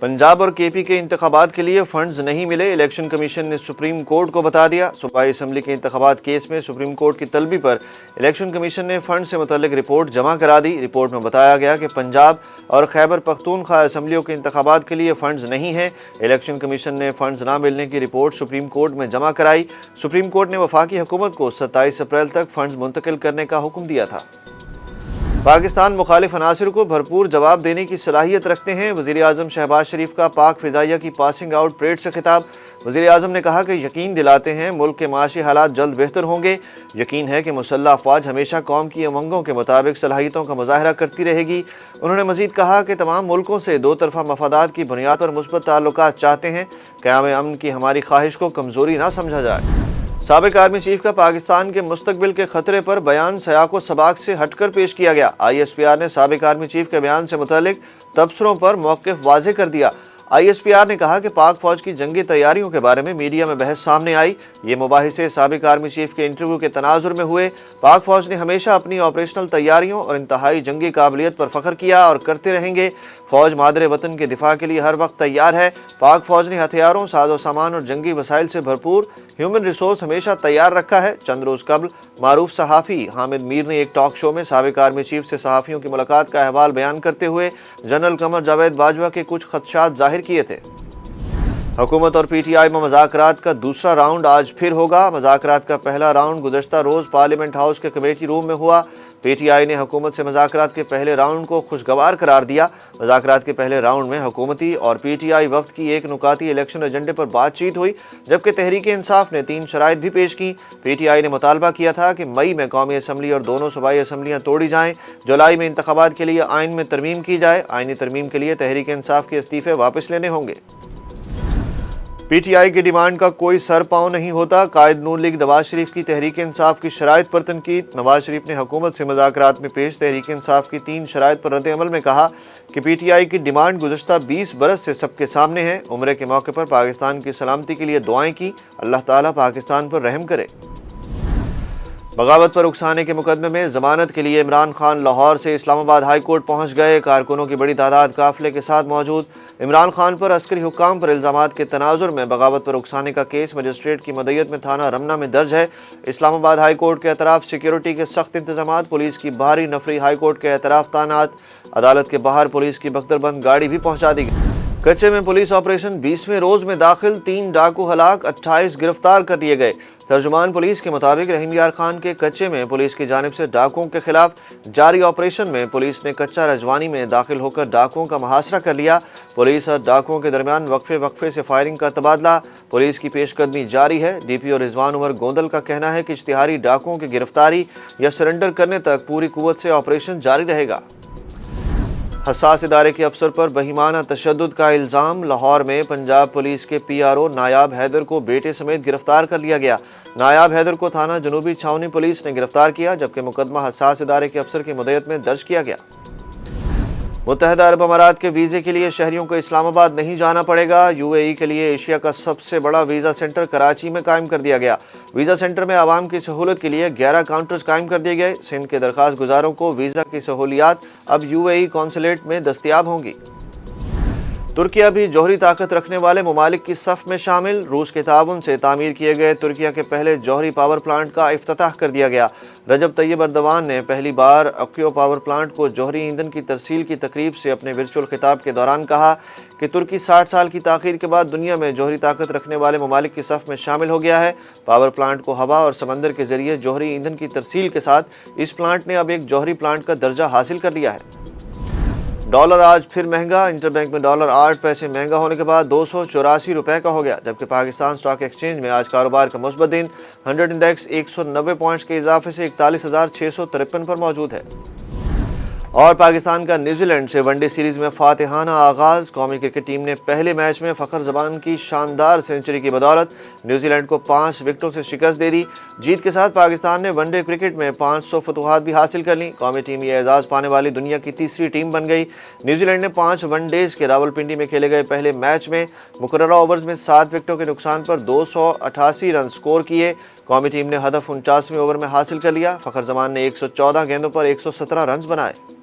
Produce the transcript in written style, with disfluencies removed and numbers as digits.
पंजाब और केपी के इंतखाबात के लिए फंड्स नहीं मिले, इलेक्शन कमीशन ने सुप्रीम कोर्ट को बता दिया। सूबाई असम्बली के इंतखाबात केस में सुप्रीम कोर्ट की तलबी पर इलेक्शन कमीशन ने फंड से मुतल्लिक रिपोर्ट जमा करा दी। रिपोर्ट में बताया गया कि पंजाब और खैबर पख्तूनख्वा असम्बलियों के इंतखाबात के लिए फंड्स नहीं हैं। इलेक्शन कमीशन ने फंड्स ना मिलने की रिपोर्ट सुप्रीम कोर्ट में जमा कराई। सुप्रीम कोर्ट ने वफाकी हुकूमत को 27 अप्रैल तक फंड्स मुंतकिल करने का हुक्म दिया था। पाकिस्तान मुखालिफ अनासिर को भरपूर जवाब देने की सलाहियत रखते हैं। वज़ीर आज़म शहबाज शरीफ का पाक फ़िज़ाइया की पासिंग आउट परेड से खिताब। वज़ीर आज़म ने कहा कि यकीन दिलाते हैं मुल्क के माशी हालात जल्द बेहतर होंगे। यकीन है कि मुसल्लह अफ़वाज हमेशा कौम की उमंगों के मुताबिक सलाहियतों का मुज़ाहरा करती रहेगी। उन्होंने मज़ीद कहा कि तमाम मुल्कों से दो तरफ़ा मफादात की बुनियाद पर मुस्बत ताल्लुकात चाहते हैं। क़याम अमन की हमारी ख्वाहिश को कमज़ोरी ना समझा जाए। साबिक आर्मी चीफ का पाकिस्तान के मुस्तकबिल के खतरे पर बयान सयाको सबाक से हटकर पेश किया गया। ISPR ने साबिक आर्मी चीफ के बयान से मुतालिक तबसरों पर मौक़िफ़ वाज़ेह कर दिया। ISPR ने कहा कि पाक फौज की जंगी तैयारियों के बारे में मीडिया में बहस सामने आई। ये मुबाहिसे साबिक आर्मी चीफ के इंटरव्यू के तनाजुर में हुए। पाक फौज ने हमेशा अपनी ऑपरेशनल तैयारियों और इंतहाई जंगी काबिलियत पर फ़ख्र किया और करते रहेंगे। फौज मादरे वतन के दिफा के लिए हर वक्त तैयार है। पाक फौज ने हथियारों, साजो सामान और जंगी वसाइल से भरपूर ह्यूमन रिसोर्स हमेशा तैयार रखा है। चंद रोज़ कबल मारूफ सहाफ़ी हामिद मीर ने एक टॉक शो में साबिक आर्मी चीफ से सहाफ़ियों की मुलाकात का अहवाल बयान करते हुए जनरल कमर जावेद बाजवा के कुछ खदशात जाहिर किए थे। हुकूमत और PTI में मुज़ाकरात का दूसरा राउंड आज फिर होगा। मुज़ाकरात का पहला राउंड गुज़श्ता रोज़ पार्लियामेंट हाउस के कमेटी रूम में हुआ। PTI ने हुकूमत से मुज़ाकरात के पहले राउंड को खुशगवार करार दिया। मुज़ाकरात के पहले राउंड में हुकूमती और PTI वफ़द की एक नुकाती इलेक्शन एजेंडे पर बातचीत हुई, जबकि तहरीक इंसाफ ने 3 शराइत भी पेश की। PTI ने मुतालबा किया था कि मई में कौमी असम्बली और दोनों सूबाई असम्बलियाँ तोड़ी जाएँ। जुलाई में इंतखाबात के लिए आइन में तरमीम की जाए। आइनी तरमीम के लिए तहरीक इंसाफ के इस्तीफ़े वापस लेने होंगे। PTI की डिमांड का कोई सर पाँव नहीं होता। कायद नून लीग नवाज शरीफ की तहरीक इंसाफ की शराइत पर तनकीद। नवाज शरीफ ने हुकूमत से मुज़ाकरात में पेश तहरीक इंसाफ की 3 शराइत पर रद्द अमल में कहा कि PTI की डिमांड गुज़श्ता 20 बरस से सबके सामने है। उम्रे के मौके पर पाकिस्तान की सलामती के लिए दुआएं की। अल्लाह ताला पाकिस्तान पर रहम करे। बगावत पर उकसाने के मुकदमे में ज़मानत के लिए इमरान खान लाहौर से इस्लामाबाद हाई कोर्ट पहुँच गए। कारकुनों की बड़ी तादाद काफ़िले के साथ मौजूद। इमरान खान पर अस्करी हुक्काम पर इल्ज़ामात के तनाजुर में बगावत पर उकसाने का केस मजिस्ट्रेट की मदयत में थाना रमना में दर्ज है। इस्लामाबाद हाई कोर्ट के अतराफ सिक्योरिटी के सख्त इंतजामात, पुलिस की भारी नफरी हाई कोर्ट के अतराफ तैनात। अदालत के बाहर पुलिस की बख्तरबंद गाड़ी भी पहुँचा दी गई। कच्चे में पुलिस ऑपरेशन 20वें रोज़ में दाखिल, 3 डाकू हलाक, 28 गिरफ्तार कर लिए गए। तर्जुमान पुलिस के मुताबिक रहीम यार खान के कच्चे में पुलिस की जानिब से डाकुओं के खिलाफ जारी ऑपरेशन में पुलिस ने कच्चा रजवानी में दाखिल होकर डाकुओं का मुहासरा कर लिया। पुलिस और डाकुओं के दरमियान वक्फे से फायरिंग का तबादला। पुलिस की पेशकदमी जारी है। DPO रिजवान उमर गोंदल का कहना है कि इश्तिहारी डाकुओं की गिरफ्तारी या सरेंडर करने तक पूरी कुव्वत से ऑपरेशन जारी रहेगा। हसास इदारे के अफसर पर बहिमाना तशद्दुद का इल्ज़ाम। लाहौर में पंजाब पुलिस के PRO नायाब हैदर को बेटे समेत गिरफ्तार कर लिया गया। नायाब हैदर को थाना जनूबी छावनी पुलिस ने गिरफ्तार किया, जबकि मुकदमा हसास इदारे के अफसर की मुद्दत में दर्ज किया गया। मुत्तहिदा अरब अमारात के वीज़े के लिए शहरियों को इस्लामाबाद नहीं जाना पड़ेगा। UAE के लिए एशिया का सबसे बड़ा वीज़ा सेंटर कराची में कायम कर दिया गया। वीज़ा सेंटर में आवाम की सहूलत के लिए 11 काउंटर्स कायम कर दिए गए। सिंध के दरख्वास्त गुजारों को वीज़ा की सहूलियात अब UAE कौंसलेट में दस्तयाब होंगी। तुर्किया भी जौहरी ताकत रखने वाले ममालिक की सफ़ में शामिल। रूस के ताउन से तामीर किए गए तुर्किया के पहले जौहरी पावर प्लांट का इफ्तिताह कर दिया गया। रजब तैयब अर्दवान ने पहली बार अक्यो पावर प्लांट को जौहरी ईंधन की तरसील की तकरीब से अपने वर्चुअल खिताब के दौरान कहा कि तुर्की 60 साल की ताख़ीर के बाद दुनिया में जौहरी ताकत रखने वाले ममालिक की सफ़ में शामिल हो गया है। पावर प्लांट को हवा और समंदर के जरिए जौहरी ईंधन की तरसील के साथ इस प्लांट ने अब एक जौहरी प्लांट का दर्जा हासिल कर लिया है। डॉलर आज फिर महंगा। इंटरबैंक में डॉलर 8 पैसे महंगा होने के बाद 284 रुपए का हो गया, जबकि पाकिस्तान स्टॉक एक्सचेंज में आज कारोबार का मुस्बत दिन। 100 इंडेक्स 190 पॉइंट्स के इजाफे से 41,653 पर मौजूद है। और पाकिस्तान का न्यूजीलैंड से वनडे सीरीज में फातिहाना आगाज। कौमी क्रिकेट टीम ने पहले मैच में फ़खर जबान की शानदार सेंचुरी की बदौलत न्यूजीलैंड को 5 विकेटों से शिकस्त दे दी। जीत के साथ पाकिस्तान ने वनडे क्रिकेट में 500 फतुहात भी हासिल कर ली। कौमी टीम ये एजाज़ पाने वाली दुनिया की तीसरी टीम बन गई। न्यूजीलैंड ने 5 वनडेज के रावलपिंडी में खेले गए पहले मैच में मुकर्ररा ओवर्स में 7 विकेटों के नुकसान पर 288 रन स्कोर किए। कौमी टीम ने हदफ 49वें ओवर में हासिल कर लिया। फ़खर जमान ने 114 गेंदों पर 117 रन बनाए।